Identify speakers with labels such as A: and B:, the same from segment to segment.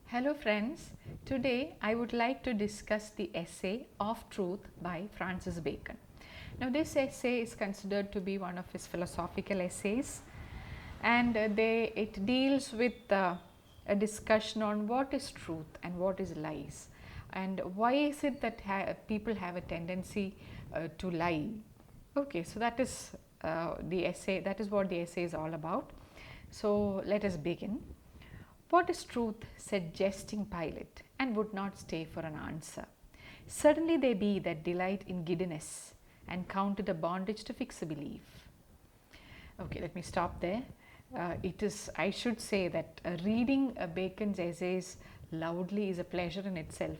A: Hello friends, today I would like to discuss the essay Of Truth by Francis Bacon. Now this essay is considered to be one of his philosophical essays, and it deals with a discussion on what is truth and what is lies, and why is it that people have a tendency to lie. Okay, so that is the essay, that is what the essay is all about. So let us begin. What is truth? Said jesting Pilate, and would not stay for an answer. Certainly they be that delight in giddiness, and count it a bondage to fix a belief. Okay, let me stop there. I should say that reading Bacon's essays loudly is a pleasure in itself.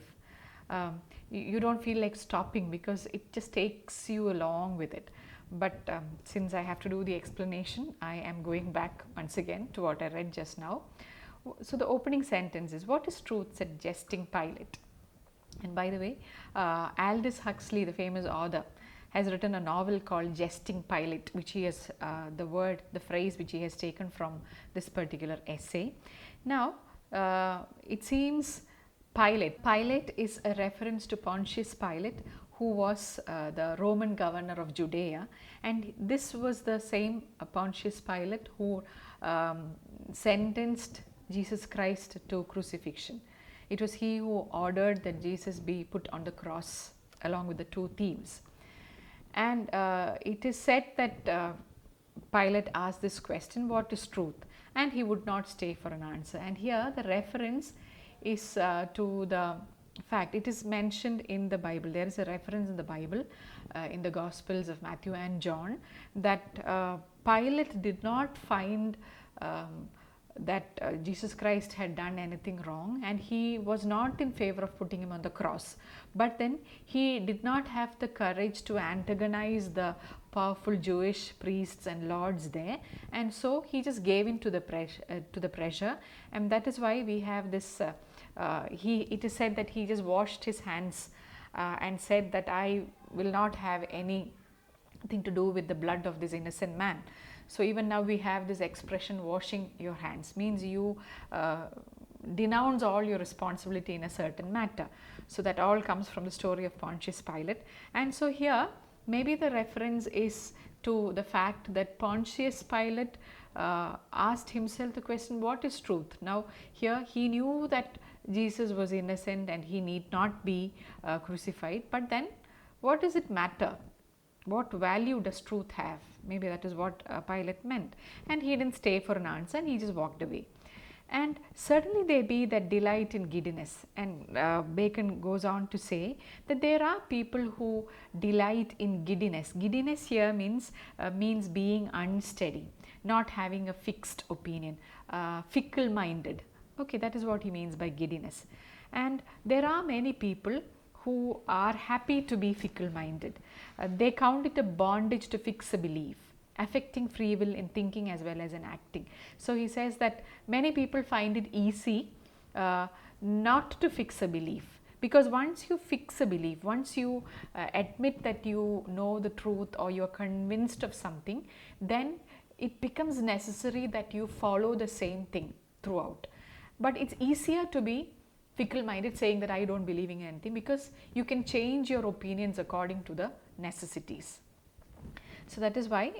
A: You don't feel like stopping because it just takes you along with it. But since I have to do the explanation, I am going back once again to what I read just now. So the opening sentence is, what is truth? Said jesting Pilate. And by the way, Aldous Huxley, the famous author, has written a novel called Jesting Pilate, which he has the phrase which he has taken from this particular essay. Now, it seems Pilate is a reference to Pontius Pilate, who was the Roman governor of Judea, and this was the same Pontius Pilate who sentenced Jesus Christ to crucifixion. It was he who ordered that Jesus be put on the cross along with the two thieves. And it is said that Pilate asked this question, what is truth? And he would not stay for an answer. And here the reference is to the fact, it is mentioned in the Bible. There is a reference in the Bible, in the Gospels of Matthew and John, that Pilate did not find that Jesus Christ had done anything wrong, and he was not in favor of putting him on the cross. But then he did not have the courage to antagonize the powerful Jewish priests and lords there, and so he just gave in to the pressure, and that is why we have this. It is said that he just washed his hands and said that I will not have anything to do with the blood of this innocent man. So even now we have this expression, washing your hands, means you denounce all your responsibility in a certain matter. So that all comes from the story of Pontius Pilate. And so here maybe the reference is to the fact that Pontius Pilate asked himself the question, what is truth? Now here he knew that Jesus was innocent and he need not be crucified, but then what does it matter? What value does truth have? Maybe that is what Pilate meant. And he didn't stay for an answer, and he just walked away. And certainly there be that delight in giddiness. And Bacon goes on to say that there are people who delight in giddiness. Giddiness here means being unsteady, not having a fixed opinion, fickle-minded. Okay, that is what he means by giddiness. And there are many people who are happy to be fickle-minded. They count it a bondage to fix a belief, affecting free will in thinking as well as in acting. So he says that many people find it easy not to fix a belief, because once you fix a belief, once you admit that you know the truth or you are convinced of something, then it becomes necessary that you follow the same thing throughout. But it's easier to be fickle-minded, saying that I don't believe in anything, because you can change your opinions according to the necessities. So that is why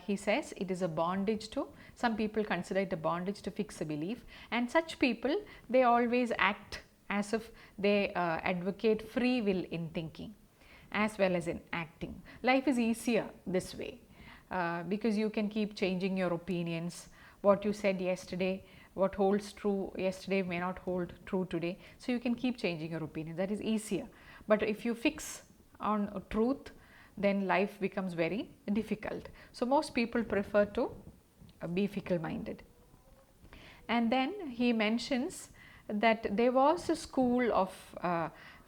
A: he says it is a bondage to, some people consider it a bondage to fix a belief, and such people, they always act as if they advocate free will in thinking as well as in acting. Life is easier this way because you can keep changing your opinions. What you said yesterday, what holds true yesterday may not hold true today. So you can keep changing your opinion. That is easier. But if you fix on truth, then life becomes very difficult. So most people prefer to be fickle-minded. And then he mentions that there was a school of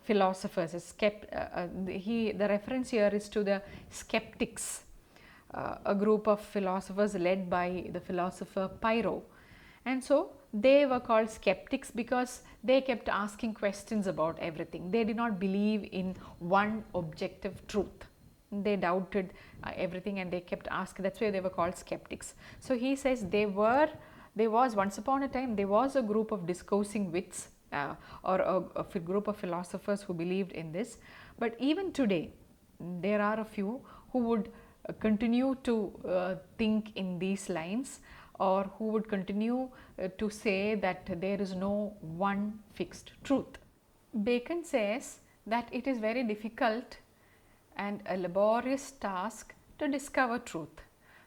A: philosophers. The reference here is to the skeptics, a group of philosophers led by the philosopher Pyrrho. And so they were called skeptics because they kept asking questions about everything. They did not believe in one objective truth. They doubted everything and they kept asking. That's why they were called skeptics. So he says there was once upon a time, there was a group of discoursing wits or a group of philosophers who believed in this. But even today, there are a few who would continue to think in these lines, or who would continue to say that there is no one fixed truth. Bacon says that it is very difficult and a laborious task to discover truth.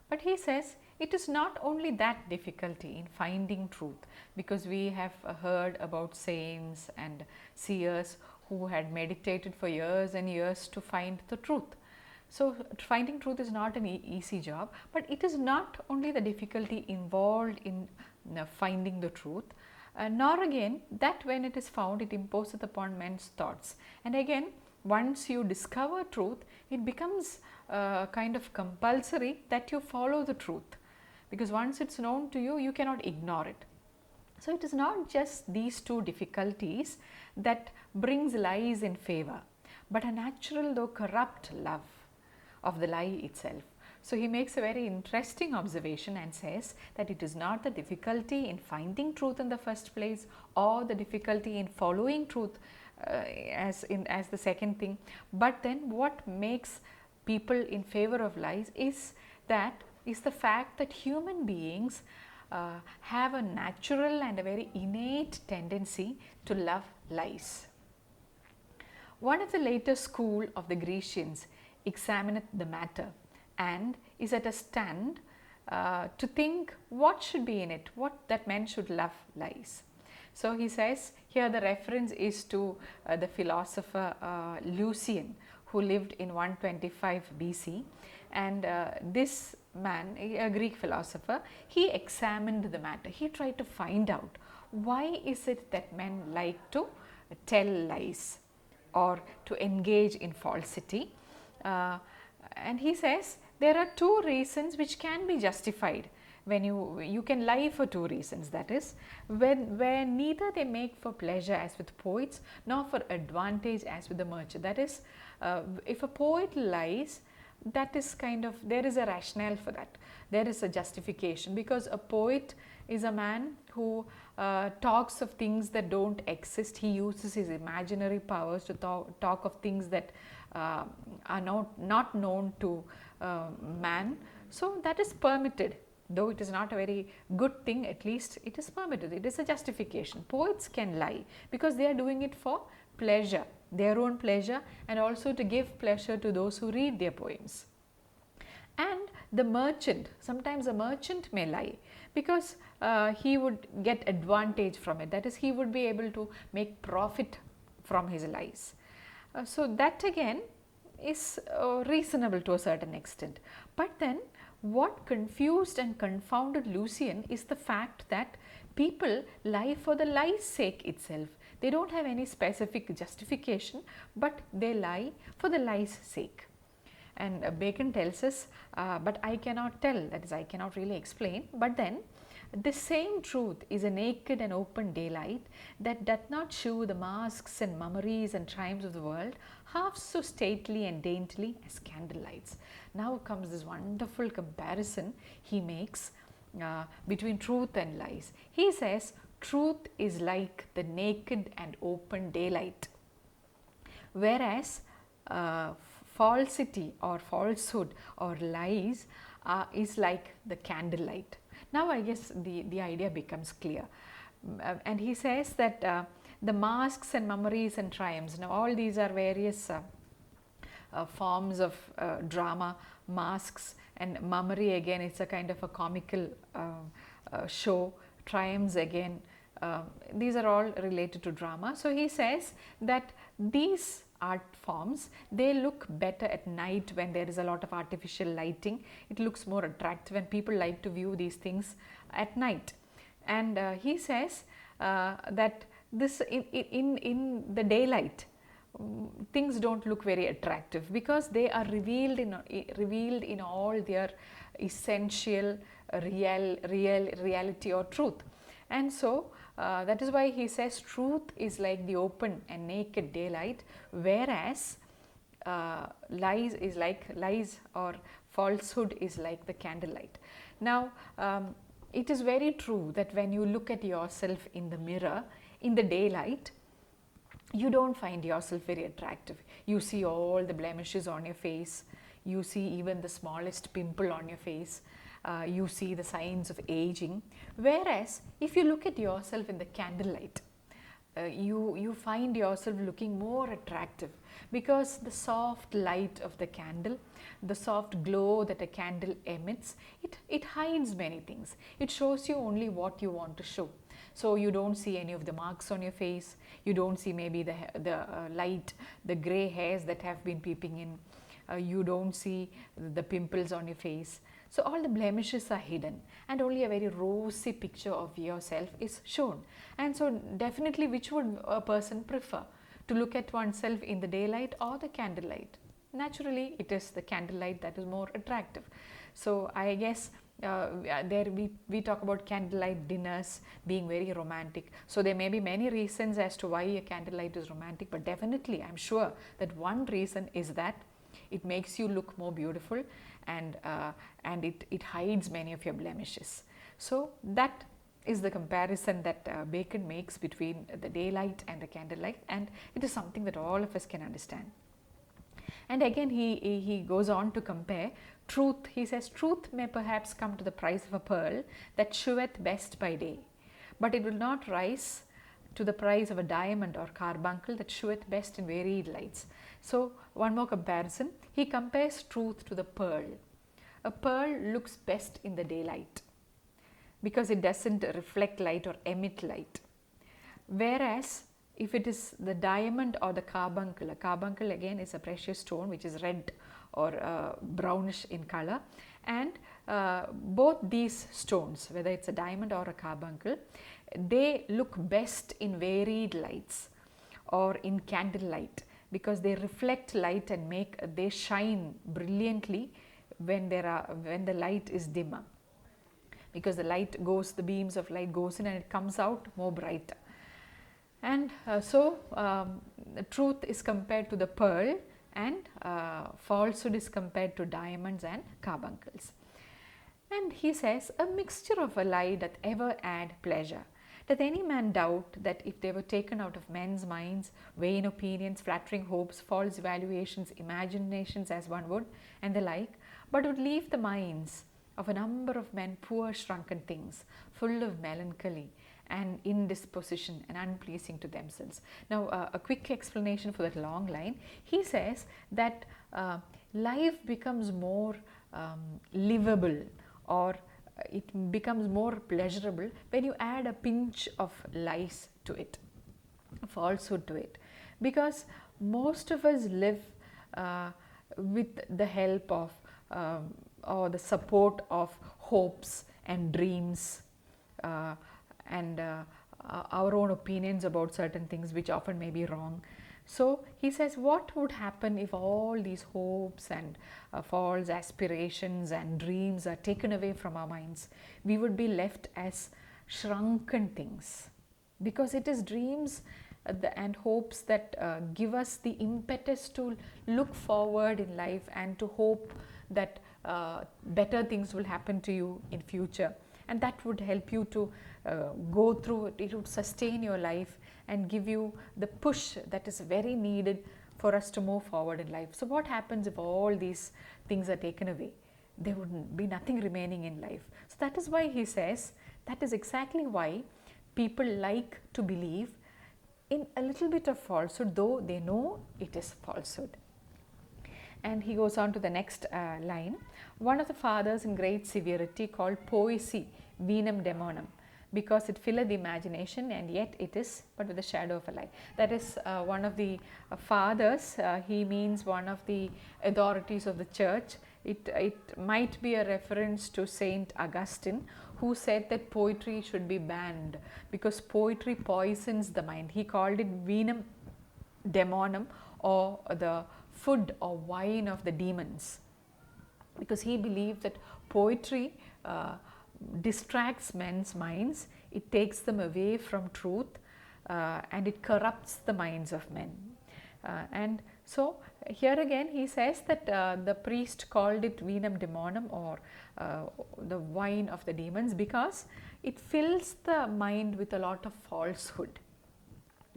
A: But he says it is not only that difficulty in finding truth, because we have heard about saints and seers who had meditated for years and years to find the truth. So finding truth is not an easy job, but it is not only the difficulty involved in finding the truth, nor again that when it is found it imposeth upon men's thoughts. And again, once you discover truth, it becomes kind of compulsory that you follow the truth, because once it's known to you, you cannot ignore it. So it is not just these two difficulties that brings lies in favor, but a natural though corrupt love of the lie itself. So he makes a very interesting observation and says that it is not the difficulty in finding truth in the first place, or the difficulty in following truth as the second thing, but then what makes people in favor of lies is the fact that human beings have a natural and a very innate tendency to love lies. One of the later school of the Grecians examineth the matter and is at a stand to think what should be in it, what that men should love lies. So he says here the reference is to the philosopher Lucian, who lived in 125 BC, and this man, a Greek philosopher, he examined the matter. He tried to find out why is it that men like to tell lies or to engage in falsity. And he says there are two reasons which can be justified when you can lie for two reasons, that is where neither they make for pleasure as with poets, nor for advantage as with the merchant. That is, if a poet lies, that is kind of, there is a rationale for that, there is a justification, because a poet is a man who talks of things that don't exist. He uses his imaginary powers to talk of things that are not known to man. So that is permitted, though it is not a very good thing, at least it is permitted, it is a justification. Poets can lie because they are doing it for pleasure, their own pleasure, and also to give pleasure to those who read their poems. And the merchant, sometimes a merchant may lie because he would get advantage from it, that is, he would be able to make profit from his lies. So that again is reasonable to a certain extent. But then what confused and confounded Lucian is the fact that people lie for the lie's sake itself. They don't have any specific justification, but they lie for the lie's sake. And Bacon tells us, but I cannot tell, that is, I cannot really explain, but then the same truth is a naked and open daylight that doth not shew the masks and mummeries and triumphs of the world half so stately and daintily as candle lights. Now comes this wonderful comparison he makes between truth and lies. He says truth is like the naked and open daylight, whereas falsity or falsehood or lies is like the candlelight. Now I guess the idea becomes clear. And he says that the masks and mummeries and triumphs, now all these are various forms of drama. Masks and mummery, again, it's a kind of a comical show. Triumphs, again, these are all related to drama. So he says that these art forms, they look better at night when there is a lot of artificial lighting. It looks more attractive and people like to view these things at night. And he says that this in the daylight, things don't look very attractive because they are revealed in all their essential reality or truth. And so that is why he says truth is like the open and naked daylight, whereas lies or falsehood is like the candlelight. Now it is very true that when you look at yourself in the mirror, in the daylight, you don't find yourself very attractive. You see all the blemishes on your face, you see even the smallest pimple on your face, you see the signs of aging. Whereas if you look at yourself in the candlelight, you find yourself looking more attractive, because the soft light of the candle, the soft glow that a candle emits, it hides many things. It shows you only what you want to show. So you don't see any of the marks on your face, you don't see maybe the light, the grey hairs that have been peeping in, you don't see the pimples on your face. So all the blemishes are hidden, and only a very rosy picture of yourself is shown. And so definitely, which would a person prefer, to look at oneself in the daylight or the candlelight? Naturally, it is the candlelight that is more attractive. So I guess there we talk about candlelight dinners being very romantic. So there may be many reasons as to why a candlelight is romantic, but definitely I'm sure that one reason is that it makes you look more beautiful, and it hides many of your blemishes. So that is the comparison that Bacon makes between the daylight and the candlelight, and it is something that all of us can understand. And again he goes on to compare truth. He says, truth may perhaps come to the price of a pearl that sheweth best by day, but it will not rise to the price of a diamond or carbuncle that sheweth best in varied lights. So one more comparison, he compares truth to the pearl. A pearl looks best in the daylight because it doesn't reflect light or emit light, whereas if it is the diamond or the carbuncle, a carbuncle again is a precious stone which is red or brownish in color, and both these stones, whether it's a diamond or a carbuncle, they look best in varied lights or in candlelight, because they reflect light and they shine brilliantly when the light is dimmer, because the beams of light goes in and it comes out more brighter. And so truth is compared to the pearl, and falsehood is compared to diamonds and carbuncles. And he says, a mixture of a lie doth ever add pleasure. Doth any man doubt that if they were taken out of men's minds, vain opinions, flattering hopes, false evaluations, imaginations as one would, and the like, but would leave the minds of a number of men poor shrunken things, full of melancholy and indisposition and unpleasing to themselves. Now a quick explanation for that long line. He says that life becomes more livable, or it becomes more pleasurable when you add a pinch of lies to it, falsehood to it, because most of us live with the help of or the support of hopes and dreams and our own opinions about certain things which often may be wrong. So he says, what would happen if all these hopes and false aspirations and dreams are taken away from our minds? We would be left as shrunken things, because it is dreams and hopes that give us the impetus to look forward in life and to hope that better things will happen to you in future, and that would help you to go through it. It would sustain your life and give you the push that is very needed for us to move forward in life. So what happens if all these things are taken away? There would be nothing remaining in life. So that is why he says, that is exactly why people like to believe in a little bit of falsehood, though they know it is falsehood. And he goes on to the next line. One of the fathers in great severity called poesy venam demonum, because it filleth the imagination, and yet it is but with the shadow of a lie. That is one of the fathers, he means one of the authorities of the church. It might be a reference to Saint Augustine, who said that poetry should be banned because poetry poisons the mind. He called it venam demonum, or the food or wine of the demons, because he believed that poetry distracts men's minds, it takes them away from truth, and it corrupts the minds of men. And so here again he says that the priest called it venam demonum, or the wine of the demons, because it fills the mind with a lot of falsehood.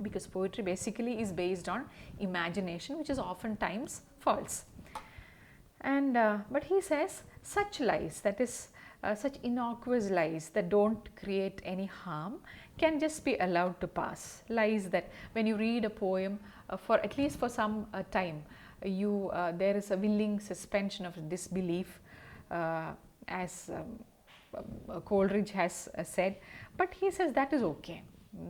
A: because poetry basically is based on imagination, which is oftentimes false. And but he says such lies, that is such innocuous lies that don't create any harm, can just be allowed to pass. Lies that when you read a poem for at least for some time, you there is a willing suspension of disbelief, as Coleridge has said, but he says that is okay.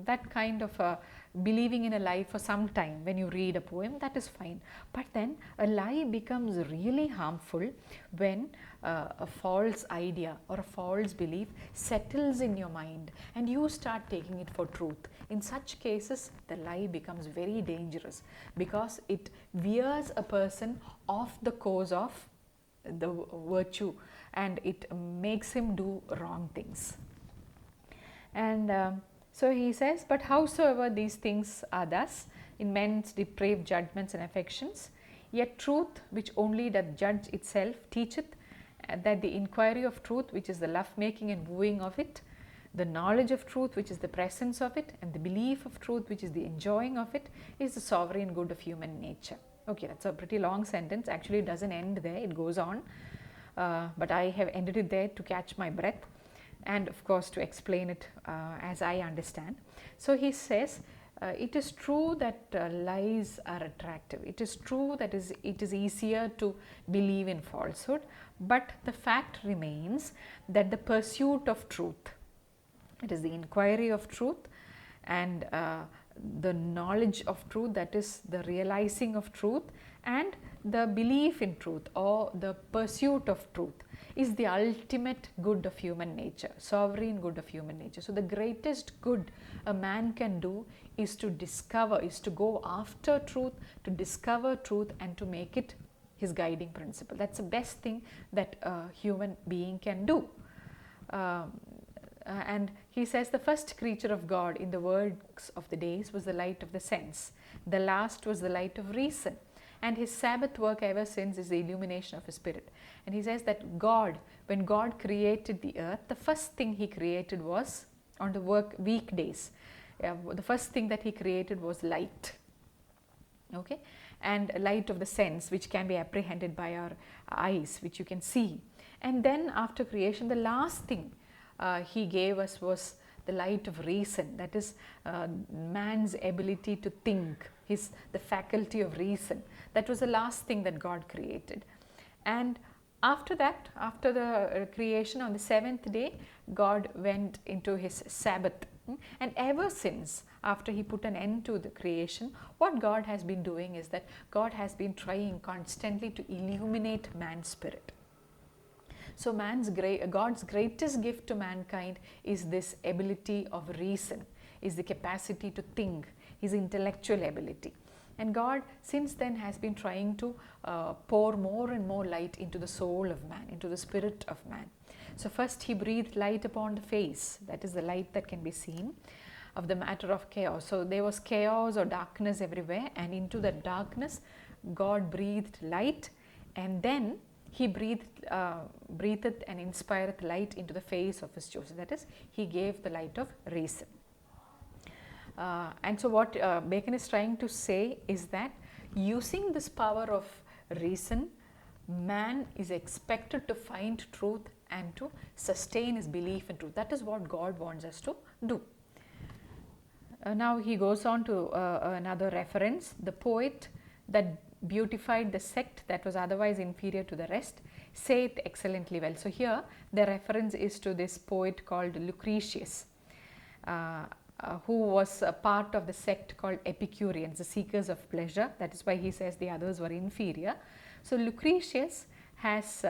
A: That kind of believing in a lie for some time when you read a poem, that is fine. But then a lie becomes really harmful when a false idea or a false belief settles in your mind and you start taking it for truth. In such cases, the lie becomes very dangerous because it veers a person off the course of the virtue and it makes him do wrong things. And so he says, but howsoever these things are thus in men's depraved judgments and affections, yet truth, which only doth judge itself, teacheth that the inquiry of truth, which is the love making and wooing of it, the knowledge of truth, which is the presence of it, and the belief of truth, which is the enjoying of it, is the sovereign good of human nature. Okay, that's a pretty long sentence. Actually, it doesn't end there, it goes on, but I have ended it there to catch my breath and of course to explain it as I understand. So he says, it is true that lies are attractive. It is true that it is easier to believe in falsehood, but the fact remains that the pursuit of truth, it is the inquiry of truth and the knowledge of truth, that is the realizing of truth, and the belief in truth or the pursuit of truth is the ultimate good of human nature, sovereign good of human nature. So the greatest good a man can do is to discover, is to go after truth, to discover truth and to make it his guiding principle. That's the best thing that a human being can do. And he says the first creature of God in the works of the days was the light of the sense. The last was the light of reason. And his Sabbath work ever since is the illumination of his spirit. And he says that God, when God created the earth, the first thing he created was on the weekdays. The first thing that he created was light. Okay, and light of the sense, which can be apprehended by our eyes, which you can see. And then after creation, the last thing he gave us was the light of reason, that is man's ability to think, the faculty of reason. That was the last thing that God created. And after that, after the creation, on the seventh day, God went into his Sabbath. And ever since, after he put an end to the creation, what God has been doing is that God has been trying constantly to illuminate man's spirit. So God's greatest gift to mankind is this ability of reason, is the capacity to think, his intellectual ability. And God since then has been trying to pour more and more light into the soul of man, into the spirit of man. So first he breathed light upon the face, that is the light that can be seen, of the matter of chaos. So there was chaos or darkness everywhere, and into that darkness God breathed light, and then he breathed and inspired light into the face of his chosen. That is, he gave the light of reason. And so what Bacon is trying to say is that using this power of reason, man is expected to find truth and to sustain his belief in truth. That is what God wants us to do. Now he goes on to another reference. The poet that beautified the sect that was otherwise inferior to the rest saith excellently well. So here the reference is to this poet called Lucretius, who was a part of the sect called Epicureans, the seekers of pleasure. That is why he says the others were inferior. So Lucretius has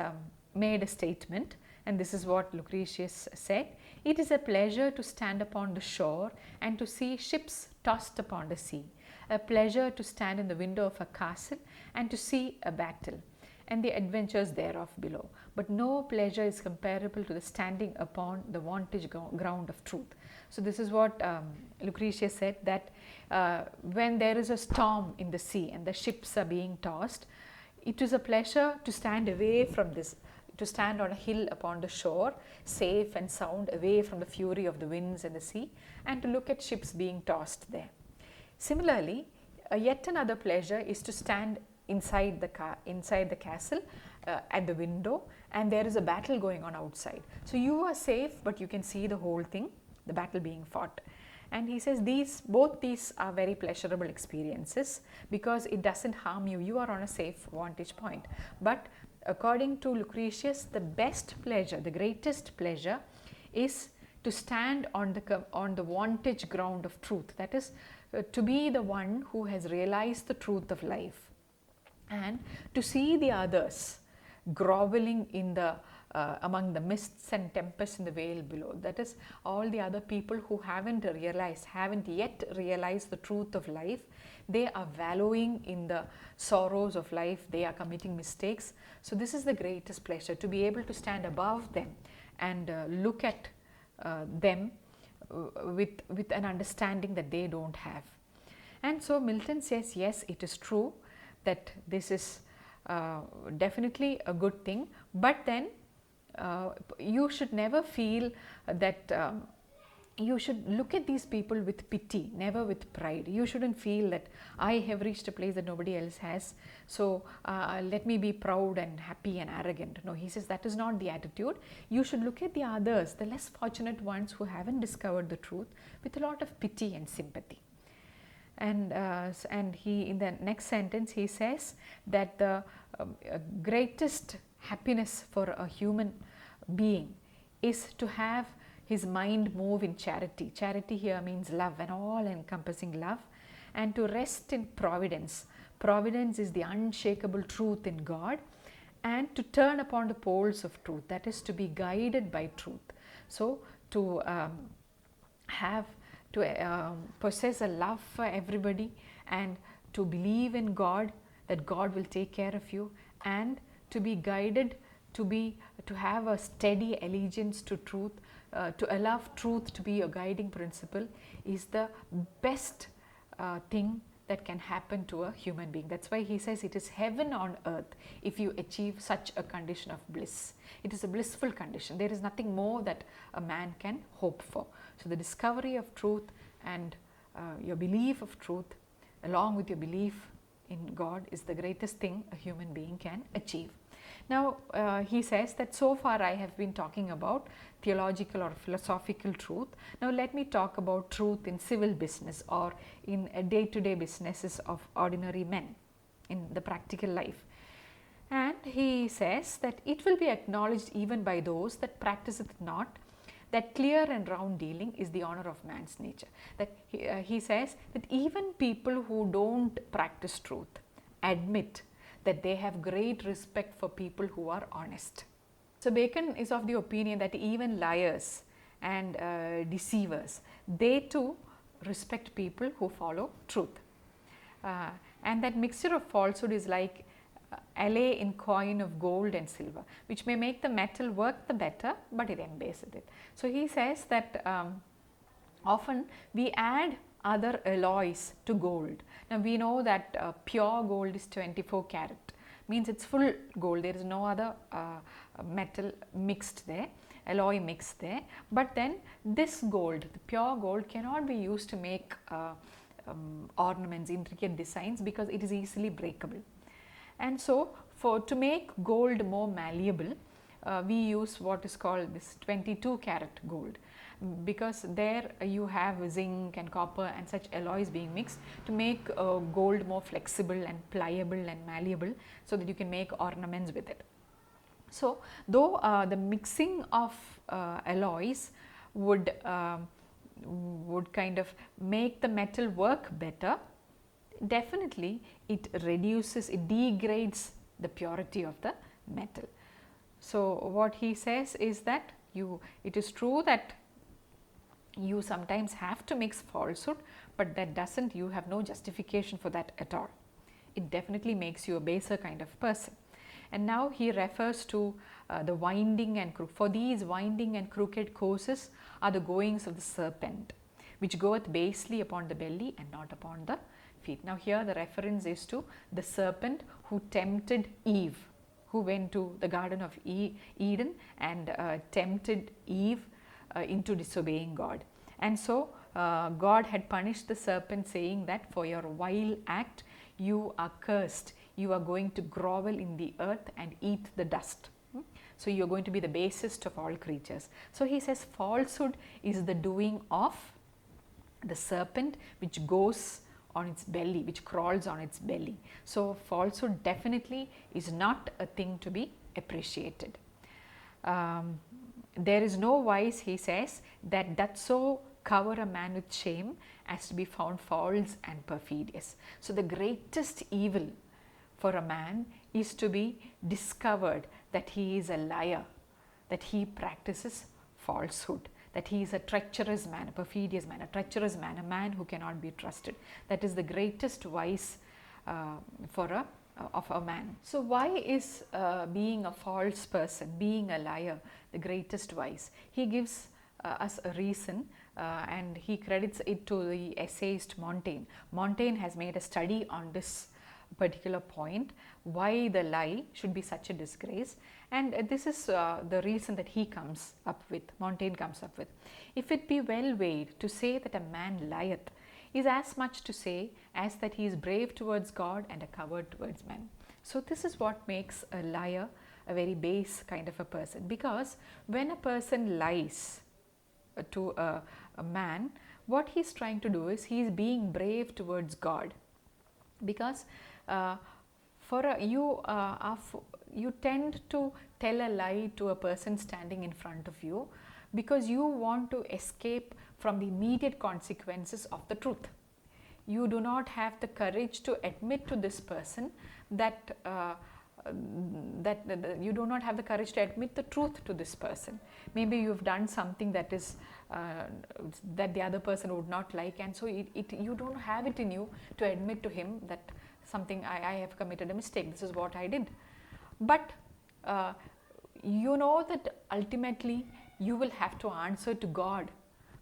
A: made a statement, and this is what Lucretius said: "It is a pleasure to stand upon the shore and to see ships tossed upon the sea, a pleasure to stand in the window of a castle and to see a battle, and the adventures thereof below. But no pleasure is comparable to the standing upon the vantage ground of truth." So this is what Lucretius said, that when there is a storm in the sea and the ships are being tossed, it is a pleasure to stand away from this, to stand on a hill upon the shore, safe and sound, away from the fury of the winds and the sea, and to look at ships being tossed there. Similarly, yet another pleasure is to stand inside the castle at the window, and there is a battle going on outside. So you are safe, but you can see the whole thing, the battle being fought. And he says both these are very pleasurable experiences because it doesn't harm you. You are on a safe vantage point. But according to Lucretius, the best pleasure, the greatest pleasure, is to stand on the vantage ground of truth. That is, to be the one who has realized the truth of life, and to see the others groveling in the among the mists and tempests in the vale below. That is, all the other people who haven't yet realized the truth of life. They are wallowing in the sorrows of life. They are committing mistakes. So this is the greatest pleasure, to be able to stand above them and look at them with an understanding that they don't have. And so Milton says, yes, it is true that this is definitely a good thing, but then you should never feel that you should look at these people with pity, never with pride. You shouldn't feel that I have reached a place that nobody else has, so let me be proud and happy and arrogant. No, he says that is not the attitude. You should look at the others, the less fortunate ones who haven't discovered the truth, with a lot of pity and sympathy. And he, in the next sentence, he says that the greatest happiness for a human being is to have his mind move in charity. Charity here means love, an all-encompassing love, and to rest in providence. Providence is the unshakable truth in God, and to turn upon the poles of truth, that is, to be guided by truth. So to possess a love for everybody, and to believe in God, that God will take care of you, and to be guided, to have a steady allegiance to truth, to allow truth to be your guiding principle, is the best thing that can happen to a human being. That's why he says it is heaven on earth if you achieve such a condition of bliss. It is a blissful condition. There is nothing more that a man can hope for. So the discovery of truth and your belief of truth, along with your belief in God, is the greatest thing a human being can achieve. Now he says that so far I have been talking about theological or philosophical truth. Now let me talk about truth in civil business or in day-to-day businesses of ordinary men in the practical life. And he says that it will be acknowledged even by those that practice it not, that clear and round dealing is the honor of man's nature. That he says that even people who don't practice truth admit that they have great respect for people who are honest. So Bacon is of the opinion that even liars and deceivers, they too respect people who follow truth. And that mixture of falsehood is like allay in coin of gold and silver, which may make the metal work the better, but it embaseth it. So he says that often we add other alloys to gold. Now we know that pure gold is 24 carat, means it's full gold. There is no other metal mixed there, alloy mixed there. But then this gold, the pure gold, cannot be used to make ornaments, intricate designs, because it is easily breakable. And so to make gold more malleable, we use what is called this 22 carat gold, because there you have zinc and copper and such alloys being mixed to make gold more flexible and pliable and malleable, so that you can make ornaments with it. So though the mixing of alloys would kind of make the metal work better, definitely it degrades the purity of the metal. So what he says is that it is true that you sometimes have to mix falsehood, but that doesn't, you have no justification for that at all. It definitely makes you a baser kind of person. And now he refers to the winding and crooked. For these winding and crooked courses are the goings of the serpent, which goeth basely upon the belly and not upon the feet. Now here the reference is to the serpent who tempted Eve, who went to the Garden of Eden and tempted Eve into disobeying God. And so God had punished the serpent, saying that for your vile act you are cursed, you are going to grovel in the earth and eat the dust. So you are going to be the basest of all creatures. So he says falsehood is the doing of the serpent which goes on its belly, which crawls on its belly. So falsehood definitely is not a thing to be appreciated. There is no wise, he says, that doth so cover a man with shame as to be found false and perfidious. So the greatest evil for a man is to be discovered that he is a liar, that he practices falsehood, that he is a treacherous man, a perfidious man, a treacherous man, a man who cannot be trusted. That is the greatest vice of a man. So why is being a false person, being a liar, the greatest vice? He gives us a reason and he credits it to the essayist Montaigne. Montaigne has made a study on this particular point, why the lie should be such a disgrace, and this is the reason that he comes up with, Montaigne comes up with. If it be well weighed, to say that a man lieth is as much to say as that he is brave towards God and a coward towards men. So this is what makes a liar a very base kind of a person, because when a person lies to a man, what he is trying to do is he is being brave towards God, because you tend to tell a lie to a person standing in front of you because you want to escape from the immediate consequences of the truth. You do not have the courage to admit to this person that you do not have the courage to admit the truth to this person. Maybe you have done something that is that the other person would not like, and so you don't have it in you to admit to him that something I have committed a mistake, this is what I did. But you know that ultimately you will have to answer to God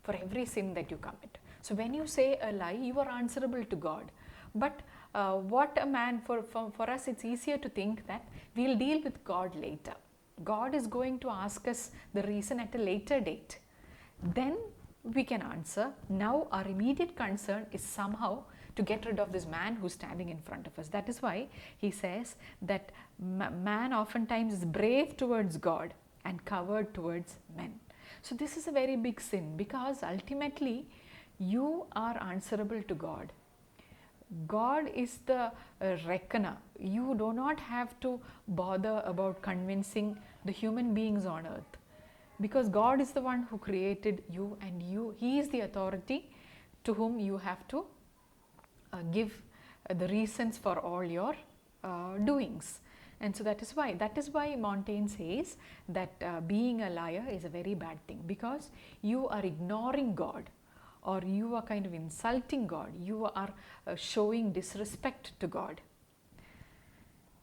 A: for every sin that you commit. So when you say a lie, you are answerable to God. But what a man, for us it's easier to think that we'll deal with God later. God is going to ask us the reason at a later date. Then we can answer. Now our immediate concern is somehow to get rid of this man who's standing in front of us. That is why he says that man oftentimes is brave towards God and coward towards men. So this is a very big sin, because ultimately you are answerable to God. God is the reckoner. You do not have to bother about convincing the human beings on earth, because God is the one who created you, and He is the authority to whom you have to give the reasons for all your doings. And so that is why Montaigne says that being a liar is a very bad thing, because you are ignoring God, or you are kind of insulting God, you are showing disrespect to God.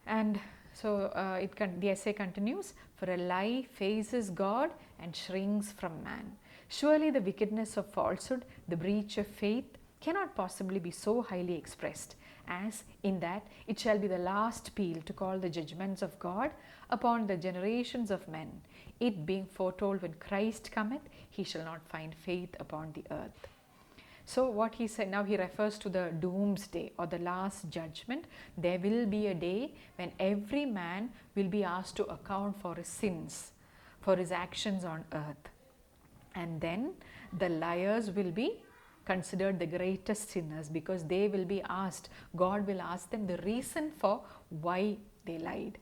A: And so the essay continues, for a lie faces God and shrinks from man. Surely the wickedness of falsehood, the breach of faith, cannot possibly be so highly expressed as in that it shall be the last peal to call the judgments of God upon the generations of men, it being foretold when Christ cometh, he shall not find faith upon the earth. So what he said, now he refers to the doomsday or the last judgment. There will be a day when every man will be asked to account for his sins, for his actions on earth. And then the liars will be considered the greatest sinners, because they will be asked, God will ask them the reason for why they lied.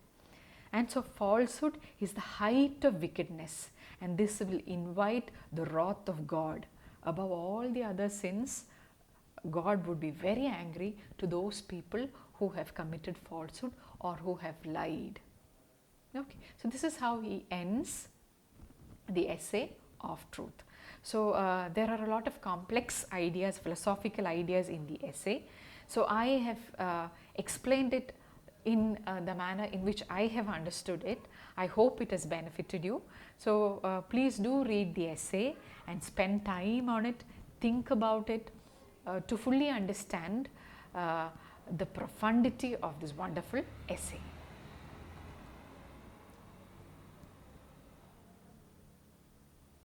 A: And so falsehood is the height of wickedness, and this will invite the wrath of God. Above all the other sins, God would be very angry to those people who have committed falsehood or who have lied. Okay, so this is how he ends the essay of truth. So there are a lot of complex ideas, philosophical ideas in the essay. So I have explained it in the manner in which I have understood it. I hope it has benefited you. So please do read the essay and spend time on it, think about it to fully understand the profundity of this wonderful essay.